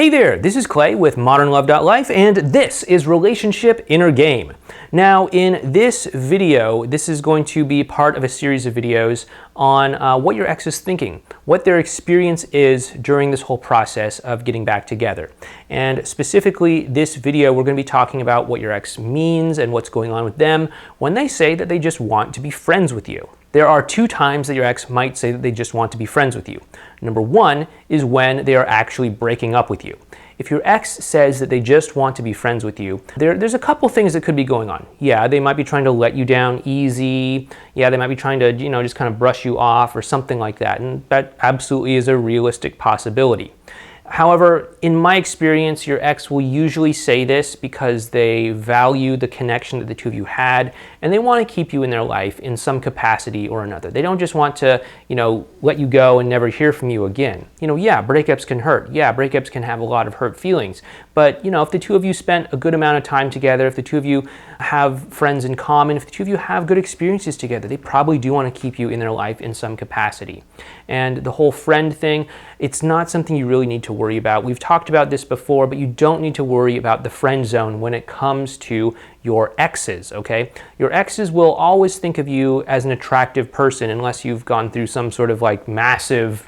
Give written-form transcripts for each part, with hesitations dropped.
Hey there, this is Clay with modernlove.life, and this is Relationship Inner Game. Now, in this video, this is going to be part of a series of videos on what your ex is thinking, what their experience is during this whole process of getting back together. And specifically, this video, we're going to be talking about what your ex means and what's going on with them when they say that they just want to be friends with you. There are two times that your ex might say that they just want to be friends with you. Number one is when they are actually breaking up with you. If your ex says that they just want to be friends with you, there's a couple things that could be going on. Yeah, they might be trying to let you down easy. Yeah, they might be trying to, just kind of brush you off or something like that. And that absolutely is a realistic possibility. However, in my experience, your ex will usually say this because they value the connection that the two of you had, and they want to keep you in their life in some capacity or another. They don't just want to, let you go and never hear from you again. Yeah, breakups can hurt. Yeah, breakups can have a lot of hurt feelings. But, if the two of you spent a good amount of time together, if the two of you have friends in common, if the two of you have good experiences together, they probably do want to keep you in their life in some capacity. And the whole friend thing, it's not something you really need to worry about. We've talked about this before, but you don't need to worry about the friend zone when it comes to your exes, okay? Your exes will always think of you as an attractive person unless you've gone through some sort of massive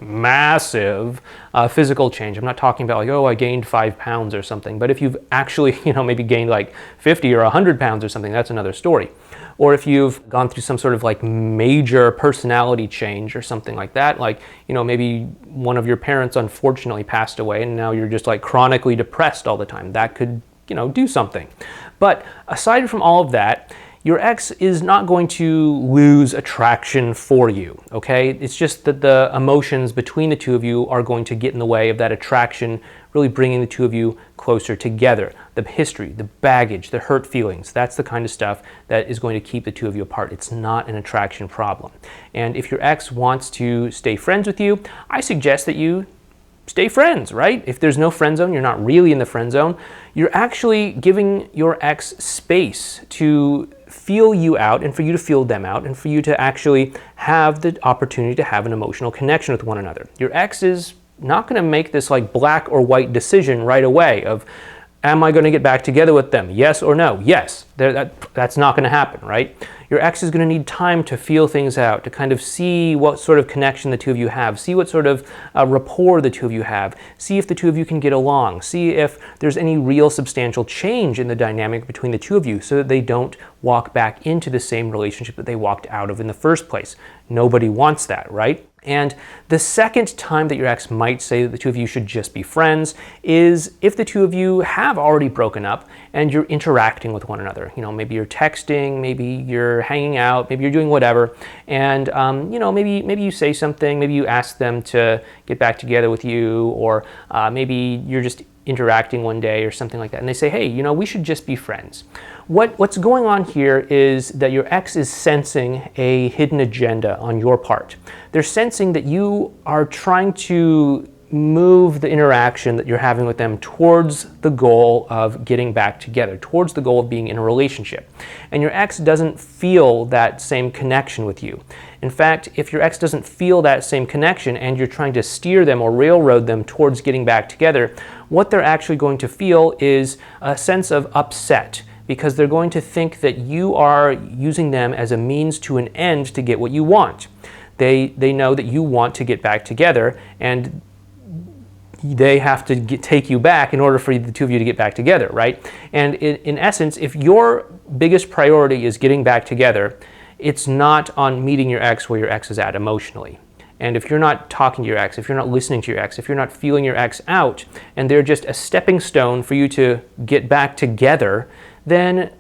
physical change. I'm not talking about I gained 5 pounds or something, but if you've actually, maybe gained 50 or 100 pounds or something, that's another story. Or if you've gone through some sort of major personality change or something like that, maybe one of your parents unfortunately passed away and now you're just chronically depressed all the time. That could, do something. But aside from all of that, your ex is not going to lose attraction for you, okay? It's just that the emotions between the two of you are going to get in the way of that attraction, really bringing the two of you closer together. The history, the baggage, the hurt feelings, that's the kind of stuff that is going to keep the two of you apart. It's not an attraction problem. And if your ex wants to stay friends with you, I suggest that you stay friends, right? If there's no friend zone, you're not really in the friend zone, you're actually giving your ex space to feel you out and for you to feel them out and for you to actually have the opportunity to have an emotional connection with one another. Your ex is not going to make this black or white decision right away of, am I going to get back together with them? Yes or no? Yes. That's not going to happen, right? Your ex is going to need time to feel things out, to kind of see what sort of connection the two of you have, see what sort of rapport the two of you have, see if the two of you can get along, see if there's any real substantial change in the dynamic between the two of you so that they don't walk back into the same relationship that they walked out of in the first place. Nobody wants that, right? And the second time that your ex might say that the two of you should just be friends is if the two of you have already broken up and you're interacting with one another. Maybe you're texting, maybe you're hanging out, maybe you're doing whatever, and maybe you say something, maybe you ask them to get back together with you, or maybe you're just interacting one day or something like that, and they say, hey, we should just be friends. What's going on here is that your ex is sensing a hidden agenda on your part. They're sensing that you are trying to move the interaction that you're having with them towards the goal of getting back together, towards the goal of being in a relationship. And your ex doesn't feel that same connection with you. In fact, if your ex doesn't feel that same connection and you're trying to steer them or railroad them towards getting back together, what they're actually going to feel is a sense of upset, because they're going to think that you are using them as a means to an end to get what you want. They know that you want to get back together, and they have to take you back in order for the two of you to get back together, right? And in essence, if your biggest priority is getting back together, it's not on meeting your ex where your ex is at emotionally. And if you're not talking to your ex, if you're not listening to your ex, if you're not feeling your ex out, and they're just a stepping stone for you to get back together, then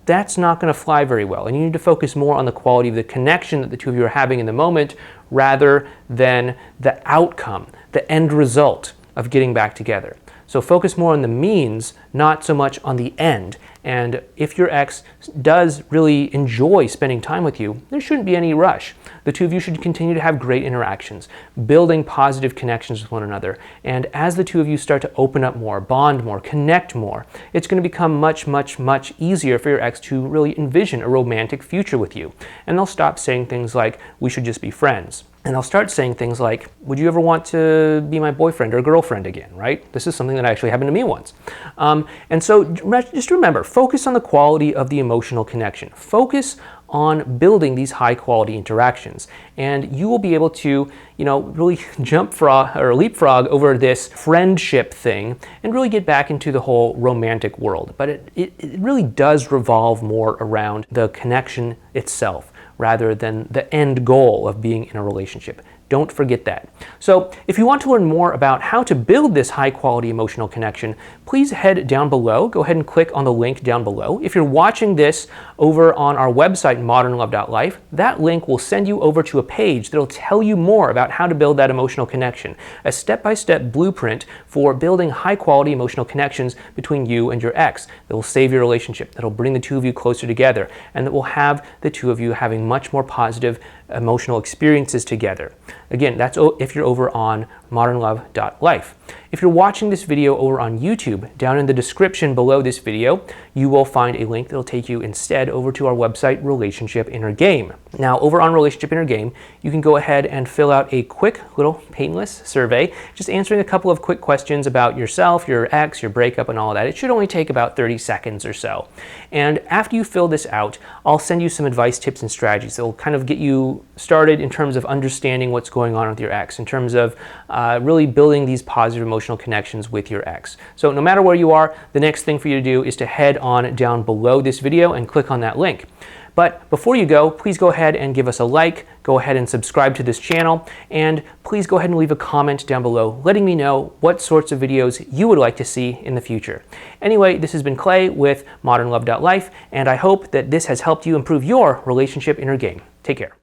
that's not going to fly very well. And you need to focus more on the quality of the connection that the two of you are having in the moment rather than the outcome, the end result of getting back together. So focus more on the means, not so much on the end. And if your ex does really enjoy spending time with you, there shouldn't be any rush. The two of you should continue to have great interactions, building positive connections with one another. And as the two of you start to open up more, bond more, connect more, it's going to become much, much, much easier for your ex to really envision a romantic future with you. And they'll stop saying things like, we should just be friends. And I'll start saying things like, would you ever want to be my boyfriend or girlfriend again, right? This is something that actually happened to me once. And so just remember, focus on the quality of the emotional connection. Focus on building these high quality interactions. And you will be able to, really leapfrog over this friendship thing and really get back into the whole romantic world. But it really does revolve more around the connection itself, rather than the end goal of being in a relationship. Don't forget that. So if you want to learn more about how to build this high quality emotional connection, please head down below. Go ahead and click on the link down below. If you're watching this over on our website, modernlove.life, that link will send you over to a page that'll tell you more about how to build that emotional connection. A step-by-step blueprint for building high quality emotional connections between you and your ex that will save your relationship, that'll bring the two of you closer together, and that will have the two of you having much more positive emotional experiences together. Again, that's if you're over on modernlove.life. If you're watching this video over on YouTube, down in the description below this video, you will find a link that'll take you instead over to our website, Relationship Inner Game. Now, over on Relationship Inner Game, you can go ahead and fill out a quick little painless survey, just answering a couple of quick questions about yourself, your ex, your breakup, and all of that. It should only take about 30 seconds or so. And after you fill this out, I'll send you some advice, tips, and strategies that will kind of get you started in terms of understanding what's going on with your ex, in terms of really building these positive emotional connections with your ex. So no matter where you are, the next thing for you to do is to head on down below this video and click on that link. But before you go, please go ahead and give us a like, go ahead and subscribe to this channel, and please go ahead and leave a comment down below letting me know what sorts of videos you would like to see in the future. Anyway, this has been Clay with modernlove.life, and I hope that this has helped you improve your relationship inner game. Take care.